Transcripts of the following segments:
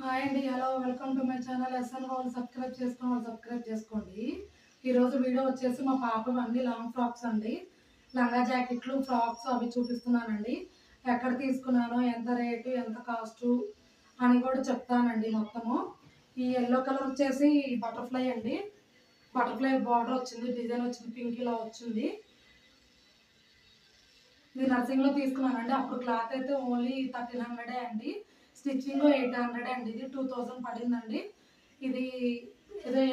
Hi అండి, hello, welcome to my channel. ఎస్ఎన్ వాళ్ళు సబ్స్క్రైబ్ చేసుకోండి. ఈరోజు వీడియో వచ్చేసి మా పాప అన్ని లాంగ్ ఫ్రాక్స్ అండి, లంగా జాకెట్లు, ఫ్రాక్స్ అవి చూపిస్తున్నానండి. ఎక్కడ తీసుకున్నానో, ఎంత రేటు, ఎంత కాస్టు అని కూడా చెప్తానండి మొత్తము. ఈ ఎల్లో కలర్ వచ్చేసి బటర్ఫ్లై అండి. బటర్ఫ్లై బార్డర్ వచ్చింది, డిజైన్ వచ్చింది, పింక్ ఇలా వచ్చింది. ఇది నర్సింగ్లో తీసుకున్నానండి. అప్పుడు క్లాత్ అయితే ఓన్లీ 1300 అండి, స్టిచ్చింగ్ 800 అండి. ఇది 2000 పడిందండి. ఇది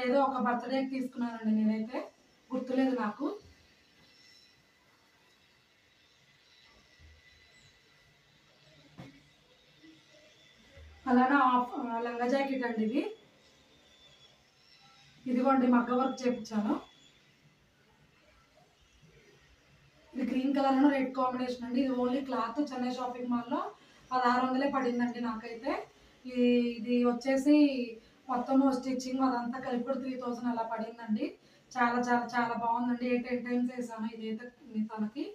ఏదో ఒక బర్త్డేకి తీసుకున్నానండి, నేనైతే గుర్తులేదు నాకు. అలానే లంగా జాకెట్ అండి ఇది. ఇదిగోండి మగ్గ వర్క్ చేయించాను. ఇది green colour and red combination అండి. ఇది ఓన్లీ క్లాత్ చెన్నై షాపింగ్ మాల్లో 1600 పడిందండి నాకైతే. ఇది వచ్చేసి మొత్తం స్టిచ్చింగ్ అదంతా కలిపి 3000 అలా పడిందండి. చాలా చాలా చాలా బాగుందండి. 10 టైమ్స్ వేసాను ఇదైతే తనకి.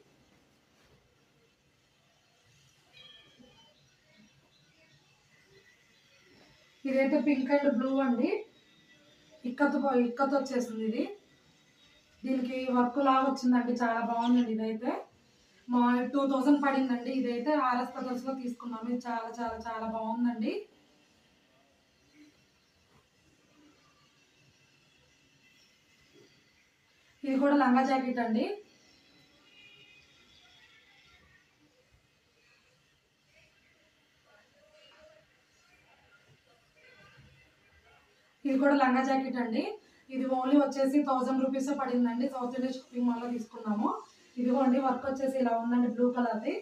ఇదైతే పింక్ అండ్ బ్లూ అండి. ఇక్కత్ వచ్చేసింది ఇది. దీనికి వర్క్ లాగా వచ్చిందండి, చాలా బాగుందండి. ఇదైతే మా 2000 పడిందండి. ఇదైతే ఆర్ఎస్ బ్రదర్స్లో తీసుకున్నాము. ఇది చాలా చాలా చాలా బాగుందండి. ఇది కూడా లంగా జాకెట్ అండి. ఇది కూడా లంగా జాకెట్ అండి. ఇది ఓన్లీ వచ్చేసి 1000 రూపీస్ పడిందండి. సౌత్ ఇండియా షాపింగ్ మాల్లో తీసుకున్నాము. ఇదిగోండి వర్క్ వచ్చేసి ఇలా ఉందండి, బ్లూ కలర్ది.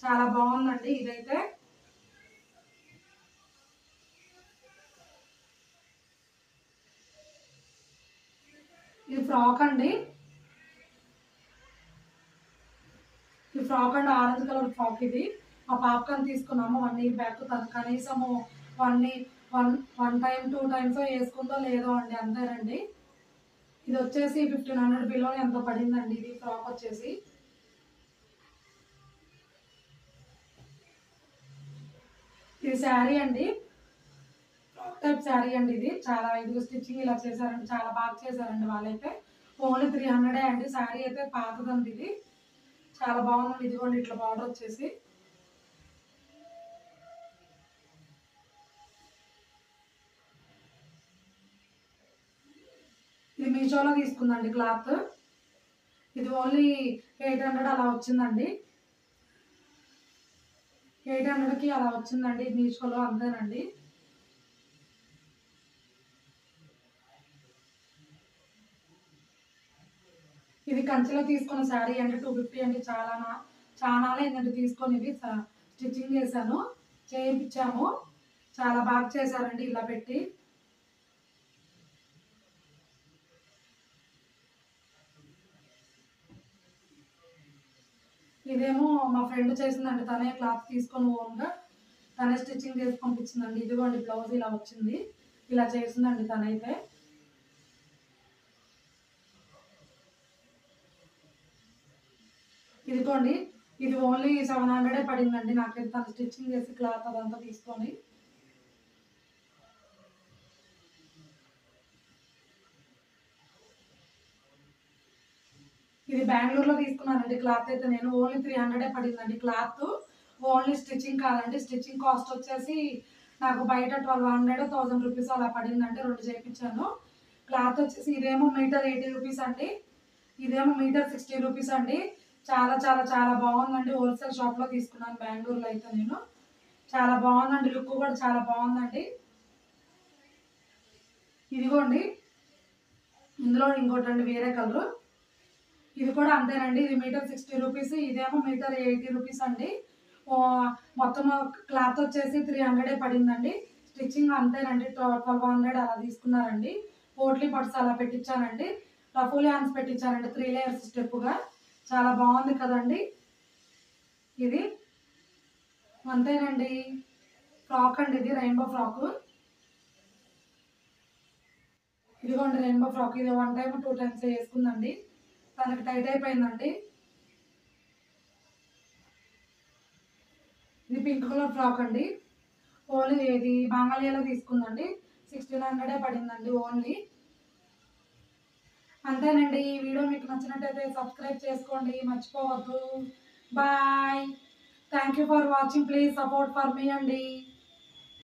చాలా బాగుందండి ఇదైతే. ఇది ఫ్రాక్ అండి. ఈ frock and orange colour frock ఇది. మా పాపకని తీసుకున్నాము 1 ఇయర్ బ్యాక్. తను కనీసము వన్ వన్ టైం 2 టైమ్స్ వేసుకుందో లేదో అండి, అంతేనండి. ఇది వచ్చేసి 1500 బిలో ఎంతో పడిందండి. ఇది ఫ్రాక్ వచ్చేసి. ఇది శారీ అండి, ఫ్రాక్ టైప్ శారీ అండి. ఇది చాలా ఇది స్టిచ్చింగ్ ఇలా చేశారండి, చాలా బాగా చేశారండి వాళ్ళైతే. ఓన్లీ 300 అండి. శారీ అయితే పాతదండి ఇది. చాలా బాగుందండి. ఇదిగోండి ఇట్లా బార్డర్ వచ్చేసి. ఇది మీషోలో తీసుకుందండి క్లాత్. ఇది ఓన్లీ 800 అలా వచ్చిందండి. 800కి అలా వచ్చిందండి మీషోలో, అంతేనండి. ఇది కంచిలో తీసుకున్న శారీ అండి, 250 అండి. చాలా ఏంటంటే తీసుకొని ఇది స్టిచ్చింగ్ చేశాను, చేయించాము. చాలా బాగా చేశారండి ఇలా పెట్టి. ఇదేమో మా ఫ్రెండ్ చేసిందండి, తనే క్లాత్ తీసుకొని ఓన్గా తనే స్టిచ్చింగ్ చేసి పంపించిందండి. ఇదిగోండి బ్లౌజ్ ఇలా వచ్చింది, ఇలా చేసిందండి తనైతే. ఇదిగోండి ఇది ఓన్లీ 700 పడిందండి నాకైతే, తను స్టిచ్చింగ్ చేసి క్లాత్ అదంతా తీసుకొని. ఇది బెంగళూరులో తీసుకున్నానండి క్లాత్ అయితే నేను. ఓన్లీ 300 పడిందండి క్లాత్. ఓన్లీ స్టిచ్చింగ్ కాదండి, స్టిచ్చింగ్ కాస్ట్ వచ్చేసి నాకు బయట 1200 1000 రూపీస్ అలా పడిందండి. 2 చేయించాను. క్లాత్ వచ్చేసి ఇదేమో మీటర్ 80 రూపీస్ అండి, ఇదేమో మీటర్ 60 రూపీస్ అండి. చాలా చాలా చాలా బాగుందండి. హోల్సేల్ షాప్లో తీసుకున్నాను బెంగళూరులో అయితే నేను. చాలా బాగుందండి, లుక్ కూడా చాలా బాగుందండి. ఇదిగోండి ఇందులో ఇంకోటి అండి, వేరే కలరు. ఇది కూడా అంతేనండి. ఇది మీటర్ 60 రూపీస్, ఇదేమో మీటర్ 80 రూపీస్ అండి. మొత్తం క్లాత్ వచ్చేసి 300 పడిందండి. స్టిచ్చింగ్ అంతేనండి, 1200 అలా తీసుకున్నారండి. పోట్లీ పట్స్ అలా పెట్టించానండి, రఫుల్ హ్యాండ్స్ పెట్టించానండి, 3 లేయర్స్ స్టెప్గా. చాలా బాగుంది కదండి ఇది. అంతేనండి, ఫ్రాక్ అండి ఇది, రెయిన్బో ఫ్రాక్. ఇదిగోండి రెయిన్బో ఫ్రాక్. ఇది 1 టైం 2 టైమ్స్ వేసుకుందండి, తనకి టైట్ అయిపోయిందండి. ఇది పింక్ కలర్ ఫ్రాక్ అండి. ఓన్లీ ఇది మాంగళ్యలో తీసుకుందండి. 1600 పడిందండి ఓన్లీ. అంతేనండి. ఈ వీడియో మీకు నచ్చినట్టయితే సబ్స్క్రైబ్ చేసుకోండి, మర్చిపోవద్దు. Bye. Thank you for watching. Please support for me అండి.